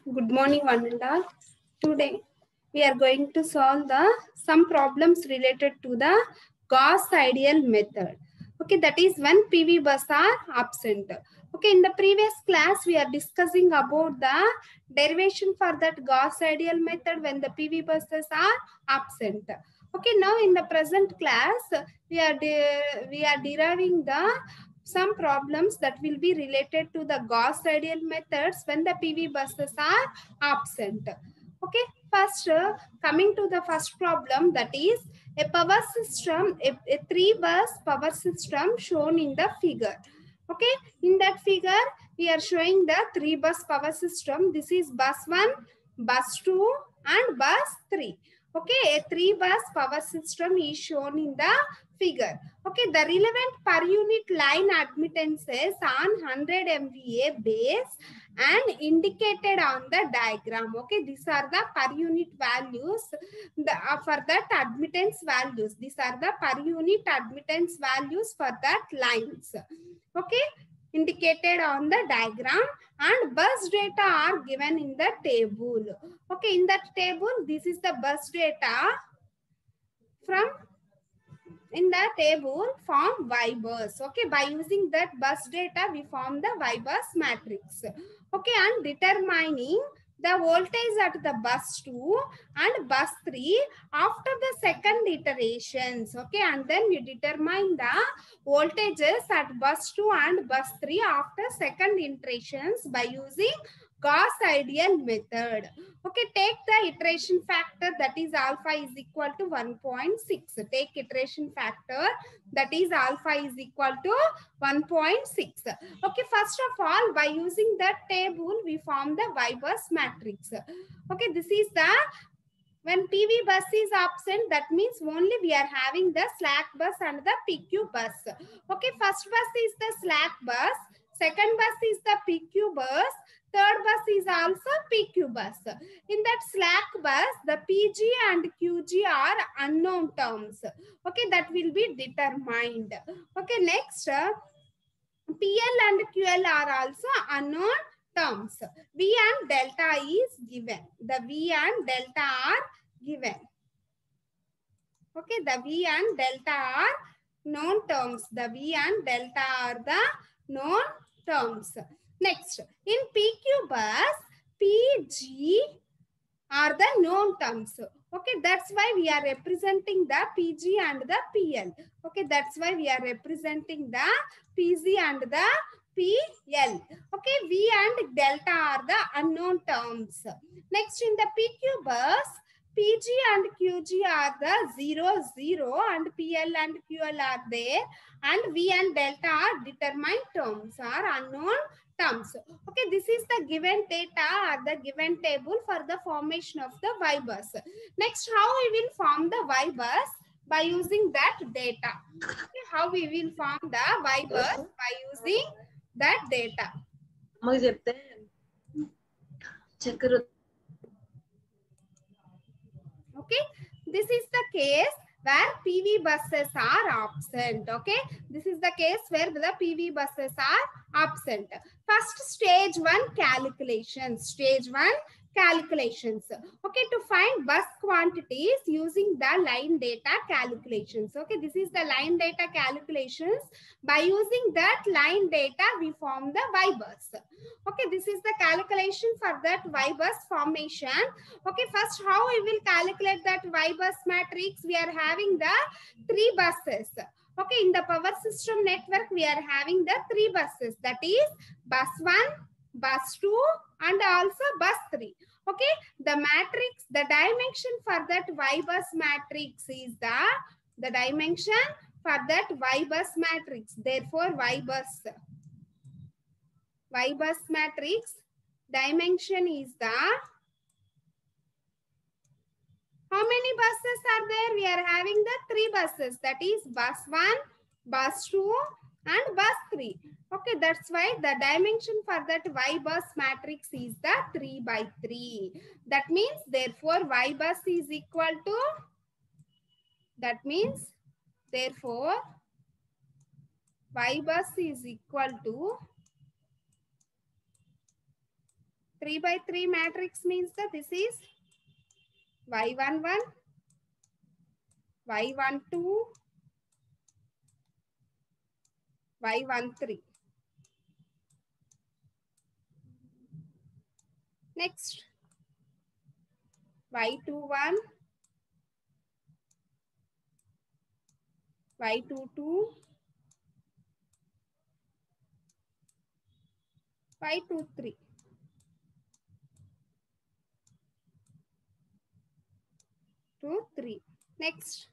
Good morning, one and all. Today we are going to solve some problems related to the Gauss ideal method. Okay, that is when PV bus are absent. Okay, in the previous class we are discussing about the derivation for that Gauss ideal method when the PV buses are absent. Okay, now in the present class we are deriving the some problems that will be related to the Gauss ideal methods when the PV buses are absent. Okay, first coming to the first problem, that is a power system, a three bus power system shown in the figure. Okay, in that figure we are showing the three bus power system. This is bus 1, bus 2 and bus 3. Okay, a three bus power system is shown in the figure. Okay, the relevant per unit line admittances on 100 MVA base and indicated on the diagram. Okay, these are the per unit values for that admittance values. These are the per unit admittance values for that lines. Okay, indicated on the diagram, and bus data are given in the table. Okay, in that table, this is the bus data. From in the table form Y bus. Okay, by using that bus data we form the Y bus matrix. Okay, and determining the voltage at the bus 2 and bus 3 after the second iterations. Okay, and then we determine the voltages at bus 2 and bus 3 after second iterations by using Gauss ideal method. Okay, take the iteration factor, that is alpha is equal to 1.6. Take iteration factor, that is alpha is equal to 1.6. Okay, first of all, by using that table, we form the Y bus matrix. Okay, this is the when PV bus is absent, that means only we are having the slack bus and the PQ bus. Okay, first bus is the slack bus, second bus is the PQ bus, third bus is also PQ bus. In that slack bus, the PG and QG are unknown terms. Okay, that will be determined. Okay, next, PL and QL are also unknown terms. V and delta is given. The V and delta are given. Okay, the V and delta are known terms. The V and delta are the known terms. Next, in PQ bus, PG are the known terms. Okay, that's why we are representing the PG and the PL. Okay, that's why we are representing the PG and the PL. Okay, V and delta are the unknown terms. Next, in the PQ bus, PG and QG are the 0, 0 and PL and QL are there, and V and delta are determined terms, are unknown terms. Okay, this is the given data or the given table for the formation of the Y bus. Next, how we will form the Y bus? By using that data. Okay, how we will form the Y bus? By using that data. Okay, this is the case where PV buses are absent. Okay, this is the case where the PV buses are absent. First, stage 1 calculations. Stage 1 calculations. Okay, to find bus quantities using the line data calculations. Okay, this is the line data calculations. By using that line data, we form the Y bus. Okay, this is the calculation for that Y bus formation. Okay, first how we will calculate that Y bus matrix? We are having the three buses. Okay, in the power system network, we are having the three buses. That is bus 1, bus 2 and also bus 3. Okay, the matrix, the dimension for that Y bus matrix is the dimension for that Y bus matrix. Therefore, Y bus matrix dimension is the, how many buses are there? We are having the three buses. That is bus 1, bus 2 and bus 3. Okay, that's why the dimension for that Y bus matrix is the 3 by 3. That means therefore Y bus is equal to, that means therefore Y bus is equal to 3 by 3 matrix means that this is y11, y12, y13. Next, y21, y22, y23. Next,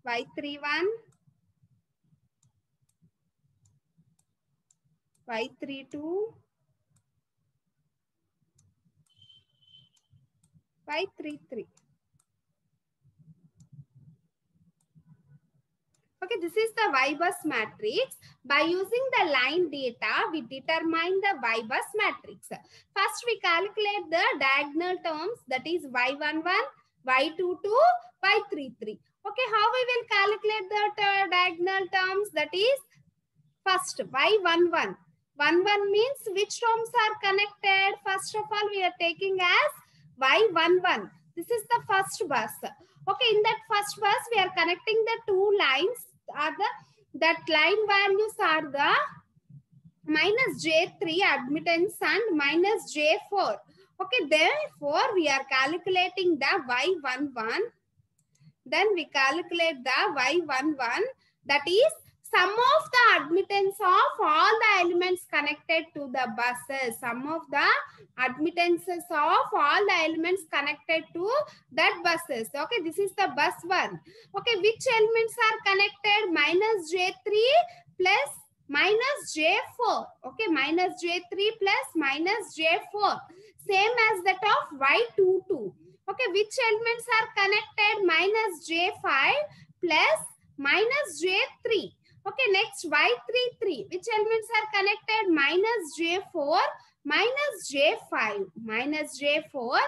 y31, y32, y33. Okay, this is the Y-bus matrix. By using the line data, we determine the Y-bus matrix. First, we calculate the diagonal terms, that is Y11, Y22, Y33. Okay, how we will calculate the diagonal terms? That is first Y11. 11 means which terms are connected? First of all, we are taking as Y11. This is the first bus. Okay, in that first bus, we are connecting the two lines. That line values are the minus J3 admittance and minus J4. Okay, therefore, we are calculating the Y11. Then we calculate the Y11, that is sum of the admittance of all the elements connected to the buses. Sum of the admittances of all the elements connected to that buses. Okay, this is the bus 1. Okay, which elements are connected? Minus J3 plus minus J4. Okay, minus J3 plus minus J4. Same as that of Y22. Okay, which elements are connected? Minus J5 plus minus J3. Okay, next Y33. Which elements are connected? Minus J4 minus J5. Minus J4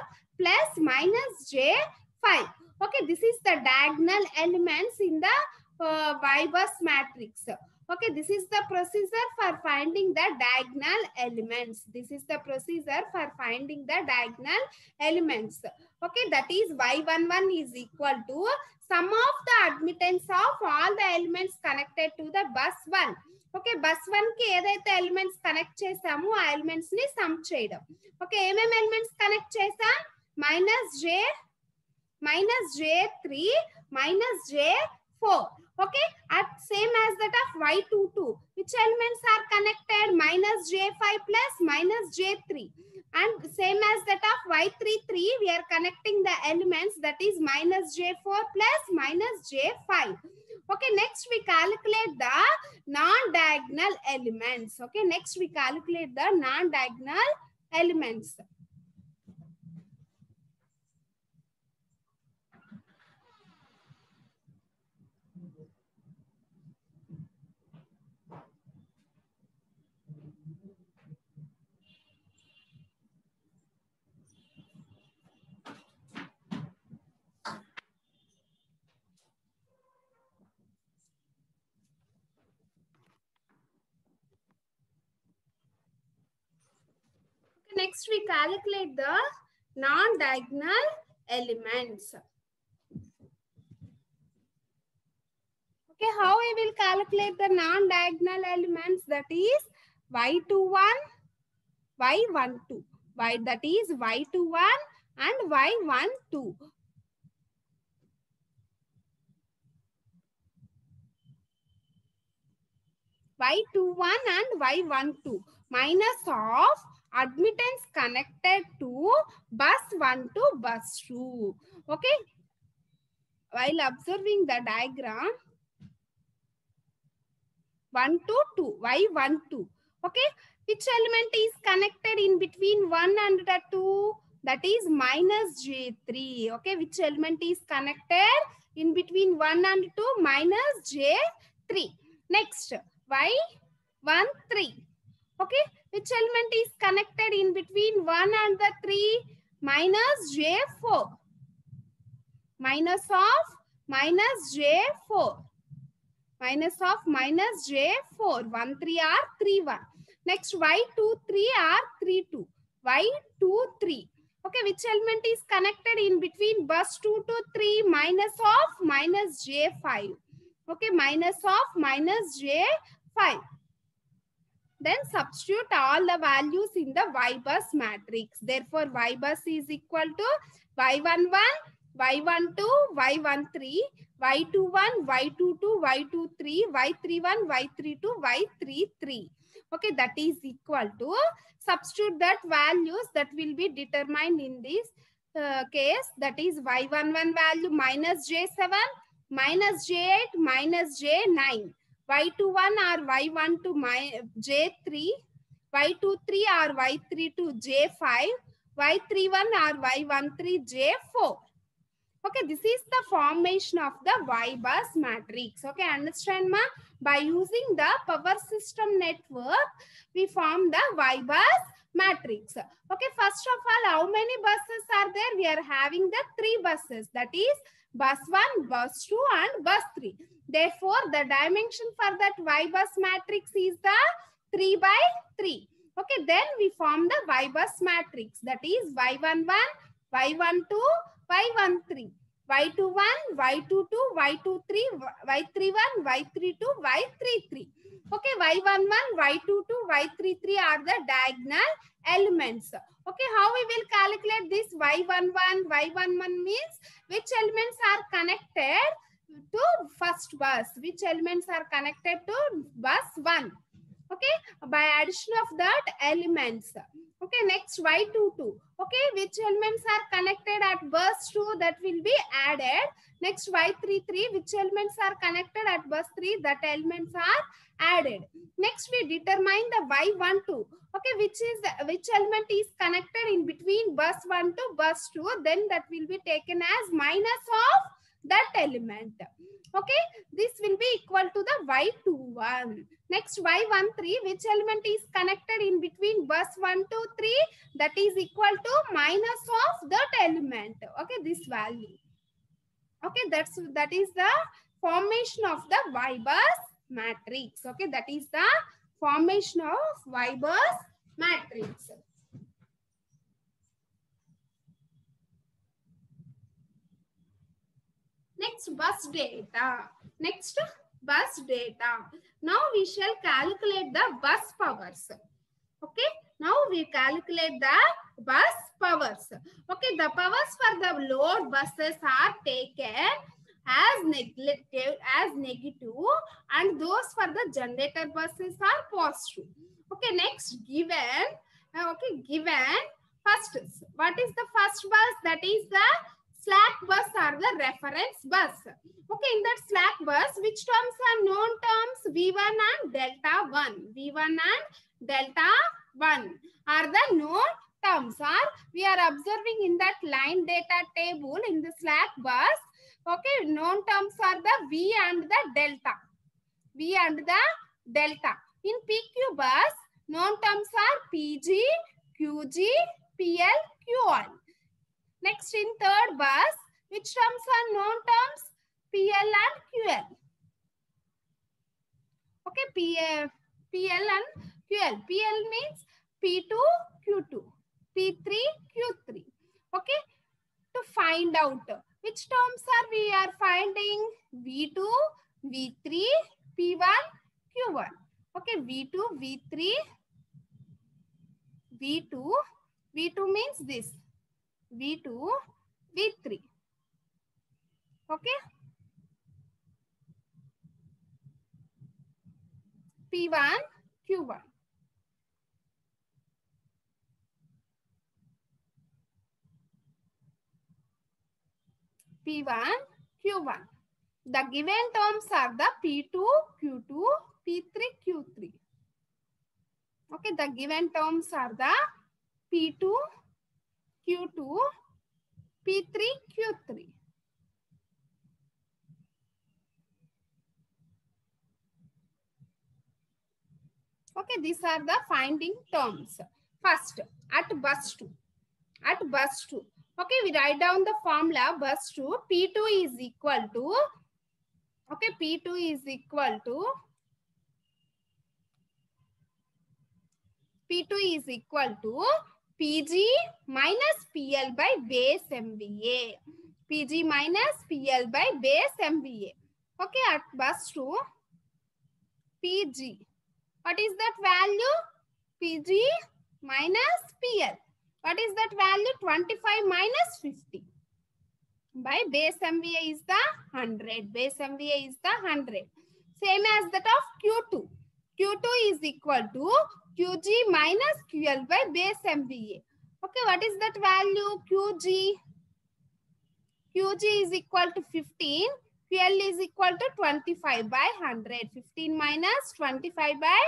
plus minus J5. Okay, this is the diagonal elements in the Y-bus matrix. Okay, this is the procedure for finding the diagonal elements. This is the procedure for finding the diagonal elements. Okay, that is Y11 is equal to sum of the admittance of all the elements connected to the bus 1. Okay, bus 1 ki edaithe elements connect chesamu aa elements ni sum cheyadam. Okay, elements connect chesam? Minus J3 minus J4. Okay, at same as that of Y22. Which elements are connected? Minus J5 plus minus J3. And same as that of Y33, we are connecting the elements, that is minus J4 plus minus J5. Okay, next we calculate the non-diagonal elements. Okay, next we calculate the non-diagonal elements. Next, we calculate the non-diagonal elements. Okay, how we will calculate the non-diagonal elements? That is Y21, Y12. That is Y21 and Y12. Y21 and Y12 minus of admittance connected to bus 1 to bus 2. Okay. While observing the diagram, 1 to 2, Y12. Okay. Which element is connected in between 1 and the 2? That is minus J3. Okay. Which element is connected in between 1 and 2? Minus J3. Next, Y13. Okay. Which element is connected in between 1 and the 3? Minus J4. Minus of minus J4. Minus of minus J4. 1, 3 are 3, 1. Next, Y2, 3 are 3, 2. y2, 3. Okay, which element is connected in between bus 2 to 3? Minus of minus j5. Okay, minus of minus j5. Then substitute all the values in the Y bus matrix. Therefore, Y bus is equal to Y11, Y12, Y13, Y21, Y22, Y23, Y31, Y32, Y33. Okay, that is equal to, substitute that values that will be determined in this case. That is Y11 value minus J7, minus J8, minus J9. Y21 or Y12 J3, Y23 or Y32 J5, Y31 or Y13 J4. Okay, this is the formation of the Y bus matrix. Okay, understand ma? By using the power system network, we form the Y bus matrix. Okay, first of all, how many buses are there? We are having the 3 buses. That is bus 1, bus 2 and bus 3. Therefore, the dimension for that Y bus matrix is the 3 by 3. Okay, then we form the Y bus matrix. That is Y11, Y12, Y13, Y21, Y22, Y23, Y31, Y32, Y33. Okay, Y11, Y22, Y33 are the diagonal elements. Okay, how we will calculate this? Y11? Y11 means which elements are connected to first bus, which elements are connected to bus 1. Okay, by addition of that elements. Okay, next Y22. Okay, which elements are connected at bus 2, that will be added. Next Y33, which elements are connected at bus 3, that elements are added. Next we determine the Y12. Okay, which element is connected in between bus 1 to bus 2, then that will be taken as minus of that element. Okay, this will be equal to the Y21. Next Y13, which element is connected in between bus 1 to 3, that is equal to minus of that element. Okay, this value. Okay, that is the formation of the Y bus matrix. Okay, that is the formation of Y bus matrix. Next, bus data. Next, bus data. Now we shall calculate the bus powers. Okay, now we calculate the bus powers. Okay, the powers for the load buses are taken as negative, and those for the generator buses are positive. Okay, next, given. Given first, what is the first bus? That is the slack bus or the reference bus. Okay, in that slack bus, which terms are known terms? V1 and delta 1. V1 and delta 1 are the known terms. We are observing in that line data table in the slack bus. Okay, known terms are the V and the delta. V and the delta. In PQ bus, known terms are PG, QG, PL, QL. Next, in third bus, which terms are known terms? PL and QL. Okay, PL and QL. PL means P2, Q2, P3, Q3. Okay, to find out which terms are we are finding? V2, V3, P1, Q1. Okay, V2, V3, V2, V2 means this. V2, V3. Okay. P1, Q1. P1, Q1. The given terms are the P2, Q2, P3, Q3. Okay, the given terms are the P2, Q2, P3, Q3. Okay, these are the finding terms. First, at bus 2. At bus 2. Okay, we write down the formula bus 2. P2 is equal to, okay, P2 is equal to, P2 is equal to Pg minus PL by base MVA. Pg minus PL by base MVA. Okay, at bus 2, Pg. What is that value? Pg minus PL. What is that value? 25 minus 50. By base MVA is the 100. Base MVA is the 100. Same as that of Q2. Q2 is equal to Qg minus QL by base MVA. Okay, what is that value? Qg is equal to 15. QL is equal to 25 by 100. 15 minus 25 by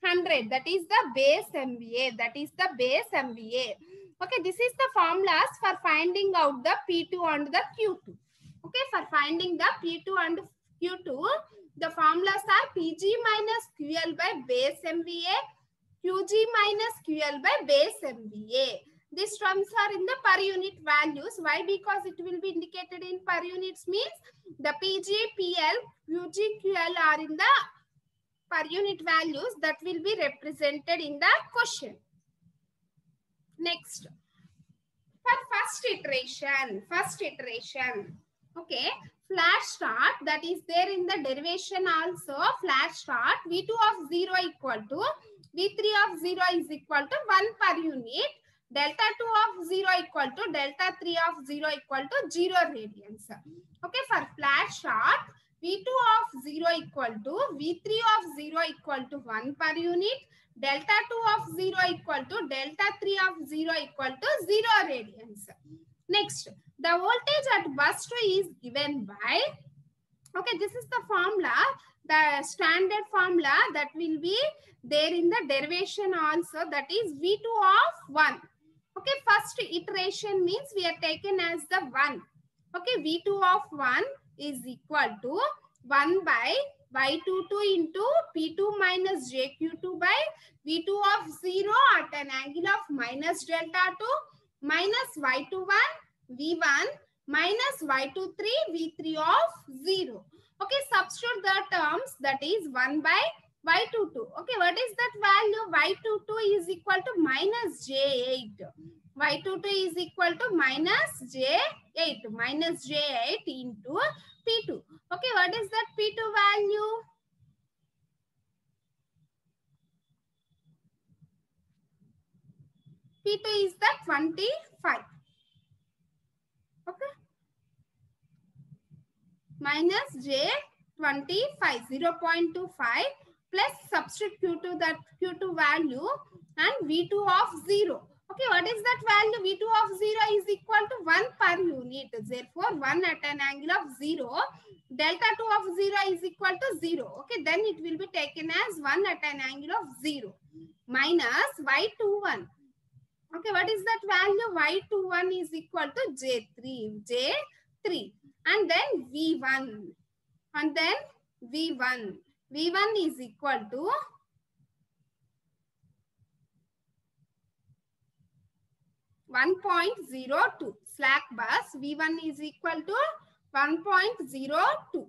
100. That is the base MVA. That is the base MVA. Okay, this is the formulas for finding out the P2 and the Q2. Okay, for finding the P2 and Q2, the formulas are Pg minus QL by base MVA, Qg minus QL by base MVA. These terms are in the per unit values. Why? Because it will be indicated in per units, means the Pg, PL, Qg, QL are in the per unit values that will be represented in the question. Next, for first iteration, okay, flat start, that is there in the derivation also. Flat start, V2 of 0 equal to V3 of 0 is equal to 1 per unit. Delta 2 of 0 equal to delta 3 of 0 equal to 0 radians. Okay, for flat start, V2 of 0 equal to V3 of 0 equal to 1 per unit. Delta 2 of 0 equal to delta 3 of 0 equal to 0 radians. Next, the voltage at bus 2 is given by, okay, this is the formula, the standard formula that will be there in the derivation also, that is V2 of 1. Okay, first iteration means we are taken as the 1. Okay, V2 of 1 is equal to 1 by Y22 into P2 minus JQ2 by V2 of 0 at an angle of minus delta 2 minus Y21 V1 minus Y23 V3 of 0. Okay, substitute the terms, that is 1 by Y22. Okay, what is that value? Y22 is equal to minus J8. Y22 is equal to minus J8. Minus J8 into P2. Okay, what is that P2 value? P2 is the 25. Okay. Minus J25, 0.25 plus substitute Q2, that Q2 value, and V2 of 0. Okay, what is that value? V2 of 0 is equal to 1 per unit. Therefore, 1 at an angle of 0. Delta 2 of 0 is equal to 0. Okay, then it will be taken as 1 at an angle of 0. Minus Y21. Okay, what is that value? Y21 is equal to J3. And then V1. And then V1. V1 is equal to (1.02). Slack bus V1 is equal to 1.02.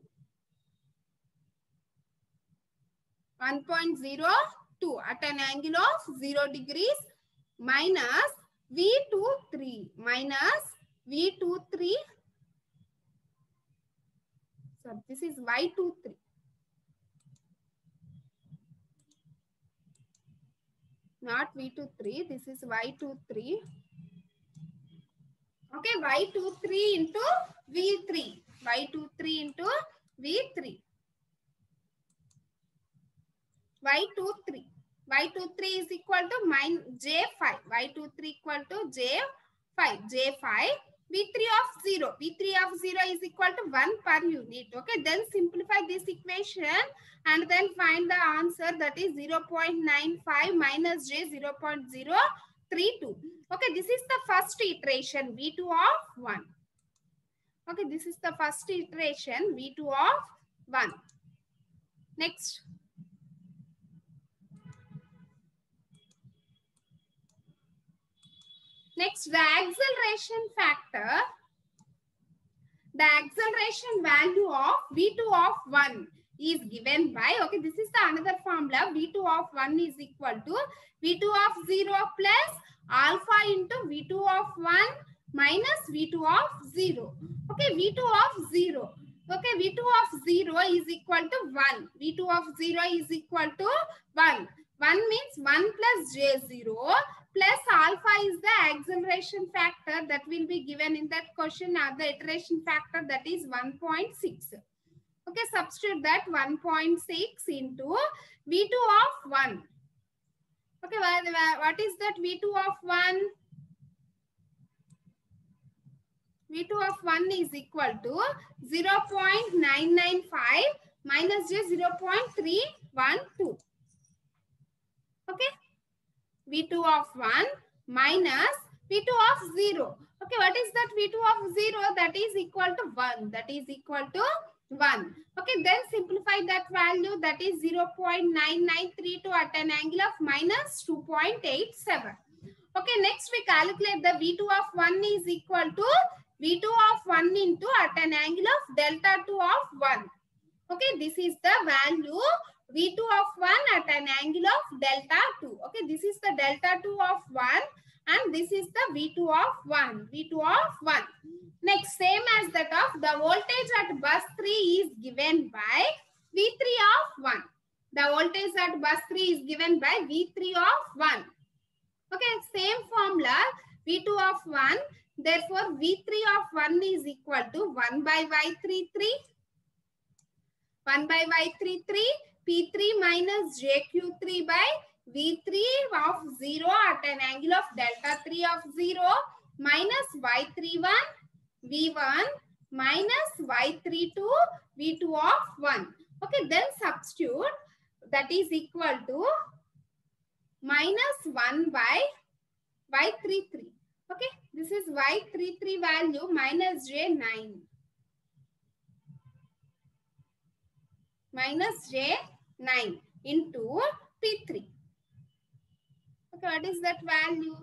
1.02 at an angle of 0 degrees minus V23 minus V23. So this is Y23. Not V23, this is Y23. Okay, Y23 into V3. Y23 into V3. Y23. Y23 is equal to J5. Y23 equal to J5. J5. V3 of 0. V3 of 0 is equal to 1 per unit. Okay, then simplify this equation and then find the answer, that is 0.95 minus J 0.032. Okay, this is the first iteration, V2 of 1. Okay, this is the first iteration, V2 of 1. Next. Next, the acceleration factor. The acceleration value of V2 of 1 is given by, okay, this is the another formula. V2 of 1 is equal to V2 of 0 plus alpha into V2 of 1 minus V2 of 0. Okay, V2 of 0. Okay, V2 of 0 is equal to 1. V2 of 0 is equal to 1. 1 means 1 plus J0 plus alpha is the acceleration factor that will be given in that question, the iteration factor, that is 1.6. Okay, substitute that 1.6 into V2 of 1. Okay, what is that V2 of 1? V2 of 1 is equal to 0.995 minus J 0.312. Okay, V2 of 1 minus V2 of 0. Okay, what is that V2 of 0? That is equal to 1. That is equal to 1. Okay, then simplify that value, that is 0.993 to at an angle of minus 2.87. Okay, next we calculate the V2 of 1 is equal to V2 of 1 into at an angle of delta 2 of 1. Okay, this is the value V2 of 1 at an angle of delta 2. Okay, this is the delta 2 of 1 and this is the V2 of 1. V2 of 1. Next, same as that of the voltage at bus 3 is given by V3 of 1. The voltage at bus 3 is given by V3 of 1. Okay, same formula, V2 of 1. Therefore, V3 of 1 is equal to 1 by Y33. 1 by Y33, P3 minus JQ3 by V3 of 0 at an angle of delta 3 of 0 minus Y31 V1 minus Y32 V2 of 1. Okay, then substitute, that is equal to minus 1 by Y33. Okay, this is Y33 value minus J9. Minus J9 into P3. Okay, what is that value?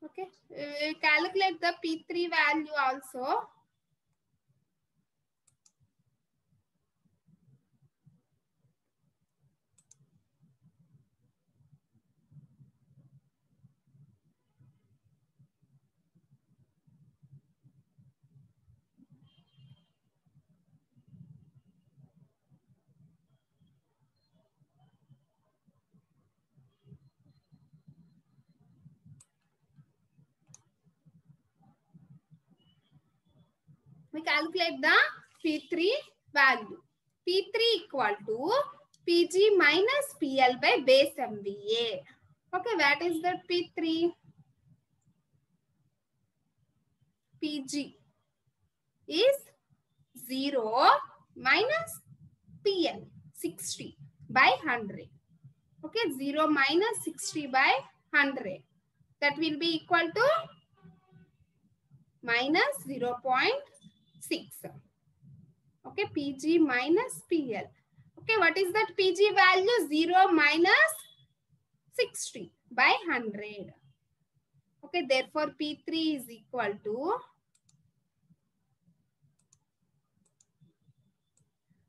Okay, calculate the P3 value also. We calculate the P3 value. P3 equal to Pg minus PL by base MVA. Okay, what is that P3? Pg is 0 minus PL 60 by 100. Okay, 0 minus 60 by 100. That will be equal to minus 0.6. Okay, Pg minus PL. Okay, what is that Pg value? 0 minus 60 by 100. Okay, therefore P3 is equal to,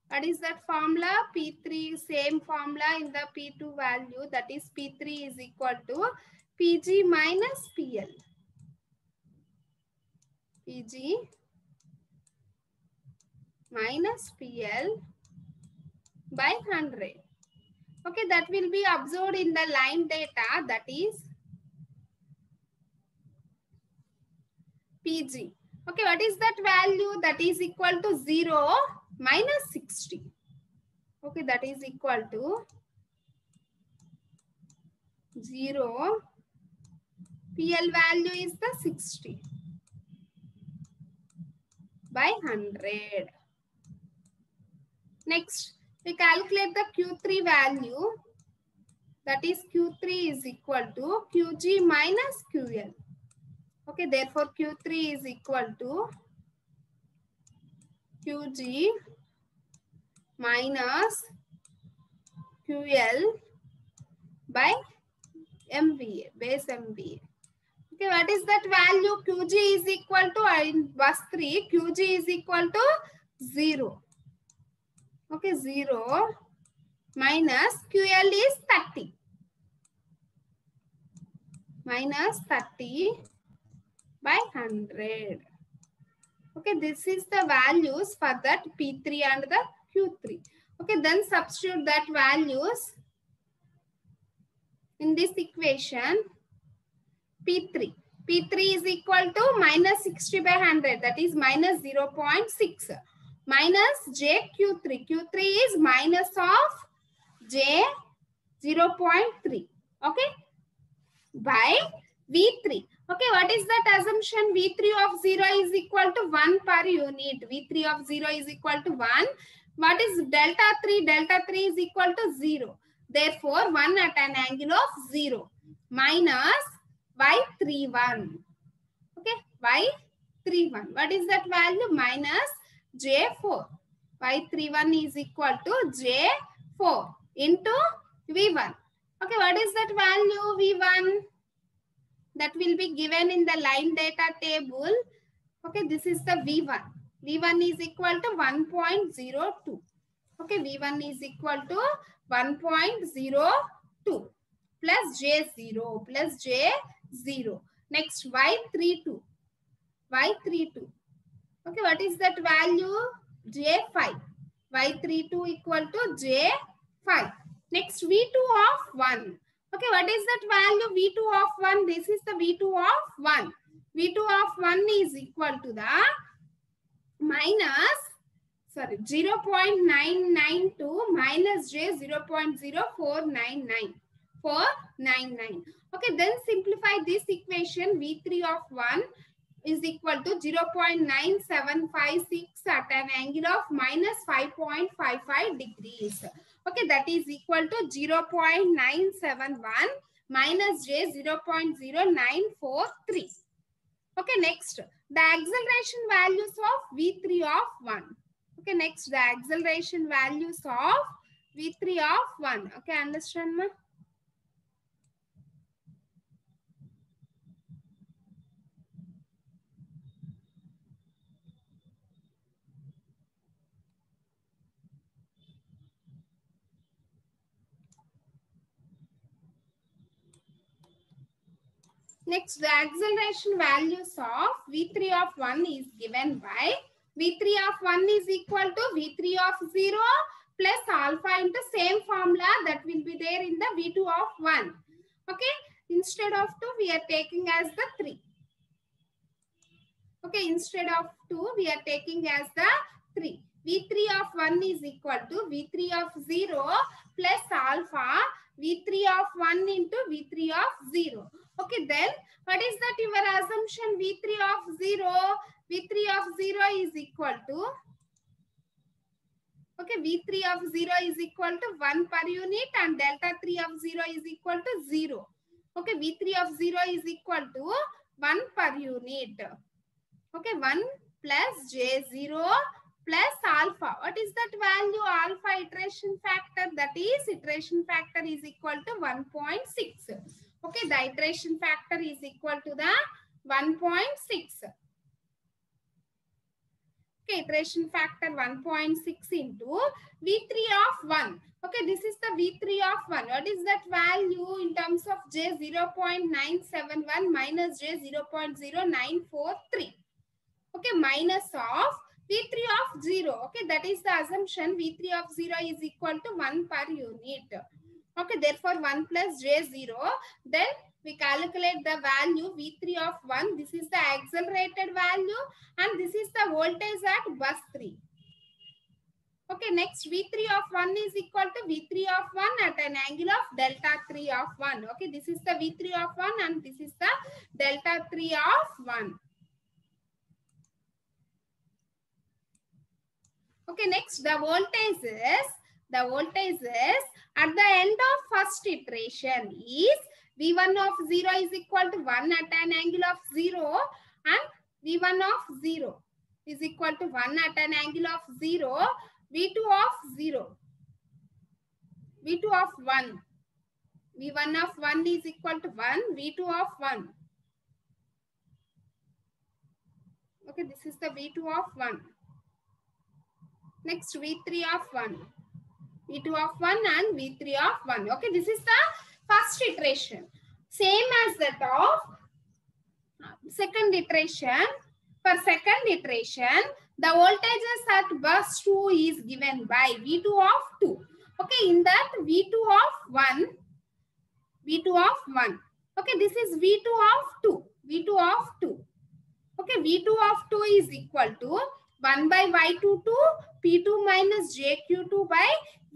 what is that formula? P3, same formula in the P2 value, that is P3 is equal to Pg minus PL. Pg minus PL by 100. Okay, that will be observed in the line data, that is Pg. Okay, what is that value? That is equal to 0 minus 60. Okay, that is equal to 0. PL value is the 60 by 100. Next, we calculate the Q3 value. That is Q3 is equal to Qg minus QL. Okay, therefore Q3 is equal to Qg minus QL by MVA, base MVA. Okay, what is that value? Qg is equal to, in bus 3, Qg is equal to 0. Okay, 0 minus QL is 30. Minus 30 by 100. Okay, this is the values for that P3 and the Q3. Okay, then substitute that values in this equation. P3. P3 is equal to minus 60 by 100. That is minus 0.6. Minus JQ3. Q3 is minus of J 0.3. Okay. By V3. Okay, what is that assumption? V3 of 0 is equal to 1 per unit. V3 of 0 is equal to 1. What is delta 3? Delta 3 is equal to 0. Therefore, 1 at an angle of 0 minus Y31. Okay, Y31. What is that value? Minus J4. Y31 is equal to J4 into V1. Okay, what is that value? V1. That will be given in the line data table. Okay, this is the V1. V1 is equal to 1.02. Okay, V1 is equal to 1.02 plus J0 plus J0. Next, Y32. Y32. Okay, what is that value? J5. Y32 equal to J5. Next, V2 of 1. Okay, what is that value? V2 of 1. This is the V2 of 1. V2 of 1 is equal to the minus, 0.992 minus J 0.0499. 499. Okay, then simplify this equation. V3 of 1 is equal to 0.9756 at an angle of minus 5.55 degrees. Okay, that is equal to 0.971 minus J 0.0943. Okay, next, the acceleration values of V3 of 1. Okay, next, the acceleration values of V3 of 1. Okay, understand, ma? Next, the acceleration values of V3 of 1 is given by V3 of 1 is equal to V3 of 0 plus alpha into same formula that will be there in the V2 of 1. Okay, instead of 2, we are taking as the 3. Okay, instead of 2, we are taking as the 3. V3 of 1 is equal to V3 of 0 plus alpha V3 of 1 into V3 of 0. Okay, then what is that your assumption? V3 of 0. V3 of 0 is equal to, okay, V3 of 0 is equal to 1 per unit and delta 3 of 0 is equal to 0. Okay, V3 of 0 is equal to 1 per unit. Okay, 1 plus J0 plus alpha. What is that value? Alpha iteration factor. That is, iteration factor is equal to 1.6. Okay, the iteration factor is equal to the 1.6. Okay, iteration factor 1.6 into V3 of 1. Okay, this is the V3 of 1. What is that value in terms of J 0.971 minus J 0.0943? Okay, minus of V3 of 0. Okay, that is the assumption. V3 of 0 is equal to 1 per unit. Okay, therefore 1 plus J0. Then we calculate the value V3 of 1. This is the accelerated value and this is the voltage at bus 3. Okay, next V3 of 1 is equal to V3 of 1 at an angle of delta 3 of 1. Okay, this is the V3 of 1 and this is the delta 3 of 1. Okay, next the voltage is at the end of first iteration is V1 of 0 is equal to 1 at an angle of 0 and V1 of 0 is equal to 1 at an angle of 0, V2 of 0, V2 of 1. V1 of 1 is equal to 1, V2 of 1. Okay, this is the V2 of 1. Next, V3 of 1. V2 of 1 and V3 of 1. Okay, this is the first iteration. Same as that of second iteration. For second iteration, the voltages at bus 2 is given by V2 of 2. Okay, in that V2 of 1, V2 of 1. Okay, this is V2 of 2. V2 of 2. Okay, V2 of 2 is equal to 1 by Y22 P2 minus JQ2 by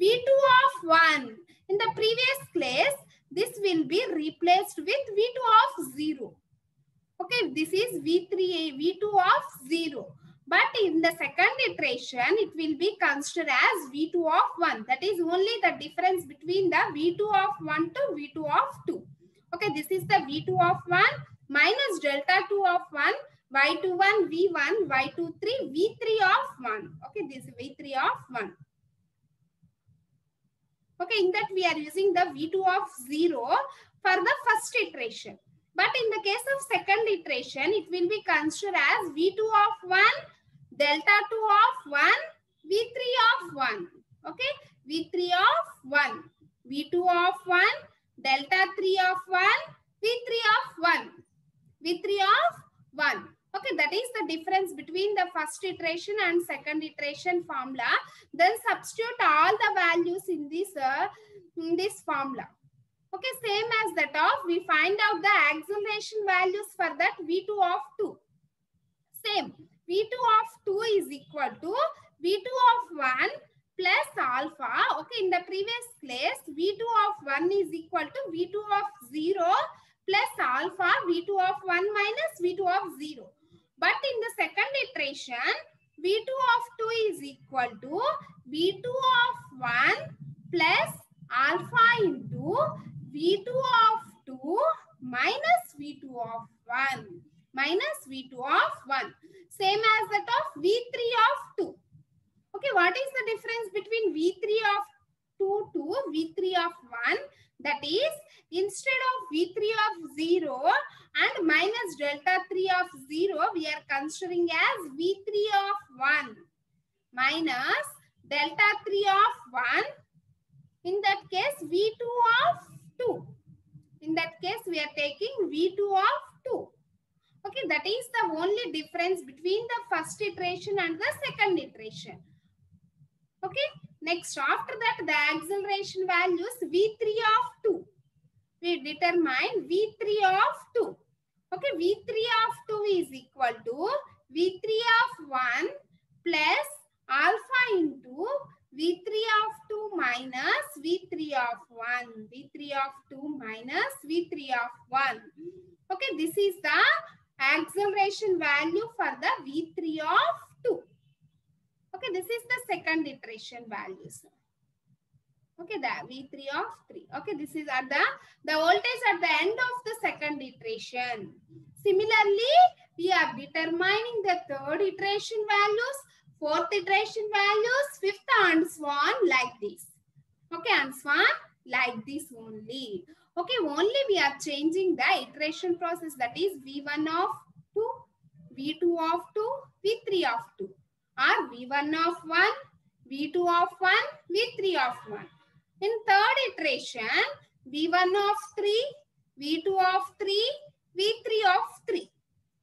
V2 of 1. In the previous case, this will be replaced with V2 of 0. Okay, this is V3A, V2 of 0. But in the second iteration, it will be considered as V2 of 1. That is only the difference between the V2 of 1 to V2 of 2. Okay, this is the V2 of 1 minus delta 2 of 1. Y21, V1, Y23, V3 of 1. Okay, this is V3 of 1. Okay, in that we are using the V2 of 0 for the first iteration. But in the case of second iteration, it will be considered as V2 of 1, delta 2 of 1, V3 of 1. Okay, V3 of 1, V2 of 1, delta 3 of 1, V3 of 1, V3 of 1. Okay, that is the difference between the first iteration and second iteration formula. Then substitute all the values in this formula. Okay, same as that of, we find out the acceleration values for that V2 of 2. Same, V2 of 2 is equal to V2 of 1 plus alpha. Okay, in the previous case, V2 of 1 is equal to V2 of 0 plus alpha, V2 of 1 minus V2 of 0. But in the second iteration, V2 of 2 is equal to V2 of 1 plus alpha into V2 of 2 minus V2 of 1 minus V2 of 1. Same as that of V3 of 2. Okay, what is the difference between V3 of 2 to V3 of 1? That is, instead of V3 of 0 and minus delta 3 of 0, we are considering as V3 of 1 minus delta 3 of 1. In that case, V2 of 2. In that case, we are taking V2 of 2. Okay, that is the only difference between the first iteration and the second iteration. Okay, next after that, the acceleration values V3 of 2. We determine V3 of 2. Okay, V3 of 2 is equal to V3 of 1 plus alpha into V3 of 2 minus V3 of 1. V3 of 2 minus V3 of 1. Okay, this is the acceleration value for the V3 of 2. Okay, this is the second iteration values. Okay, the V3 of 3. Okay, this is at the voltage at the end of the second iteration. Similarly, we are determining the third iteration values, fourth iteration values, fifth and so on like this. Okay, and so on like this only. Okay, only we are changing the iteration process, that is V1 of 2, V2 of 2, V3 of 2. Or V1 of 1, V2 of 1, V3 of 1. In third iteration, V1 of 3, V2 of 3, V3 of 3.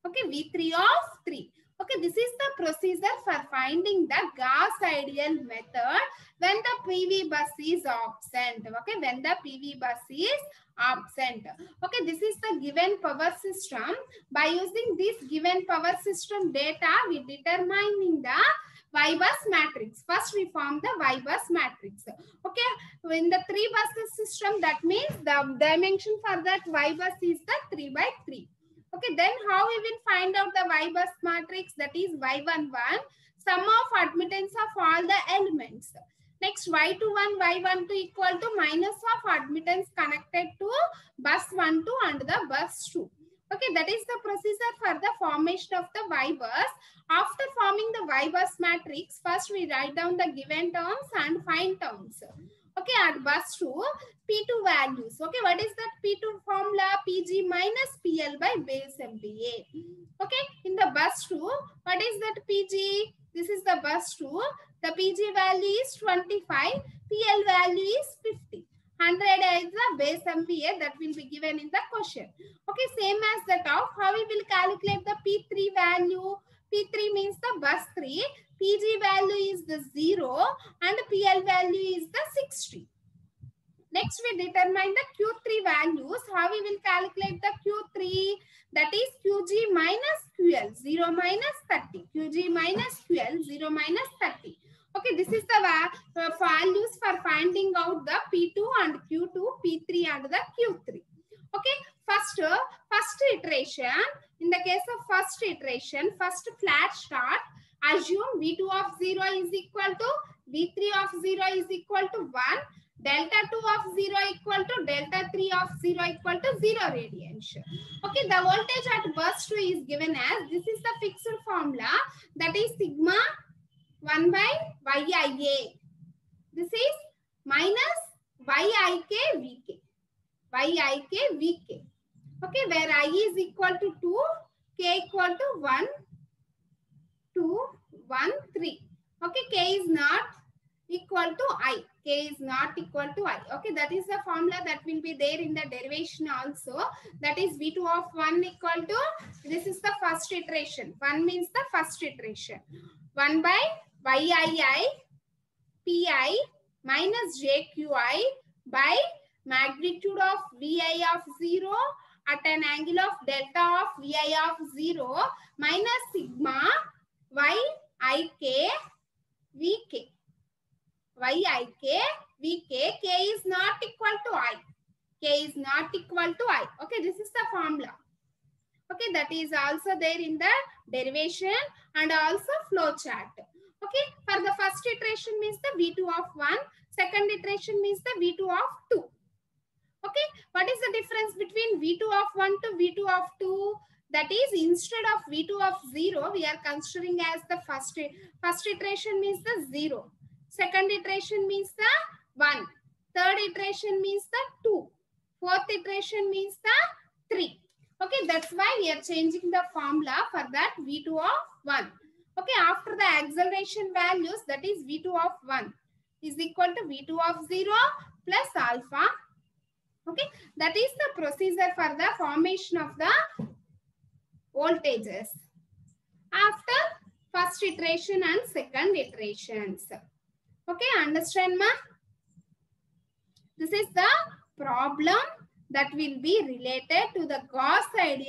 Okay, V3 of 3. Okay, this is the procedure for finding the Gauss ideal method when the PV bus is absent. Okay, when the PV bus is absent. Okay, this is the given power system. By using this given power system data, we determining the Y-bus matrix. First, we form the Y-bus matrix. Okay, in the 3 buses system, that means the dimension for that Y-bus is the 3 by 3. Okay, then how we will find out the Y-bus matrix, that is Y11, sum of admittance of all the elements. Next, Y21, Y12 equal to minus of admittance connected to bus 12 and the bus 2. Okay, that is the procedure for the formation of the Y bus. After forming the Y bus matrix, first we write down the given terms and find terms. Okay, at bus 2, P2 values. Okay, what is that P2 formula? PG minus PL by base MBA. Okay, in the bus 2, what is that PG? This is the bus 2. The PG value is 25, PL value is 50. 100 is the base MVA that will be given in the question. Okay, same as the top. How we will calculate the P3 value? P3 means the bus 3. PG value is the 0 and PL value is the 60. Next, we determine the Q3 values. How we will calculate the Q3? That is QG minus QL, 0 minus 30. QG minus QL, 0 minus 30. Okay, this is the values for finding out the P2 and Q2, P3 and the Q3. Okay, first iteration. In the case of first iteration, first flat start, assume V2 of 0 is equal to V3 of 0 is equal to 1. Delta 2 of 0 equal to delta 3 of 0 equal to 0 radians. Okay, the voltage at bus 2 is given as, this is the fixed formula, that is sigma 1 by YIA. This is minus YIK VK. YIK VK. Okay, where I is equal to 2, K equal to 1, 2, 1, 3. Okay, K is not equal to I. K is not equal to I. Okay, that is the formula that will be there in the derivation also. That is V2 of 1 equal to, this is the first iteration. 1 means the first iteration. 1 by YII PI minus JQI by magnitude of VI of 0 at an angle of delta of VI of 0 minus sigma YIK VK. YIK VK. K is not equal to I. K is not equal to I. Okay, this is the formula. Okay, that is also there in the derivation and also flow chart. Okay, for the first iteration means the V2 of 1. Second iteration means the V2 of 2. Okay, what is the difference between V2 of 1 to V2 of 2? That is, instead of V2 of 0, we are considering as the first iteration means the 0. Second iteration means the 1. Third iteration means the 2. Fourth iteration means the 3. Okay, that's why we are changing the formula for that V2 of 1. Okay, after the acceleration values, that is V2 of 1 is equal to V2 of 0 plus alpha. Okay, that is the procedure for the formation of the voltages after first iteration and second iterations. Okay, understand, ma? This is the problem that will be related to the Gauss ideal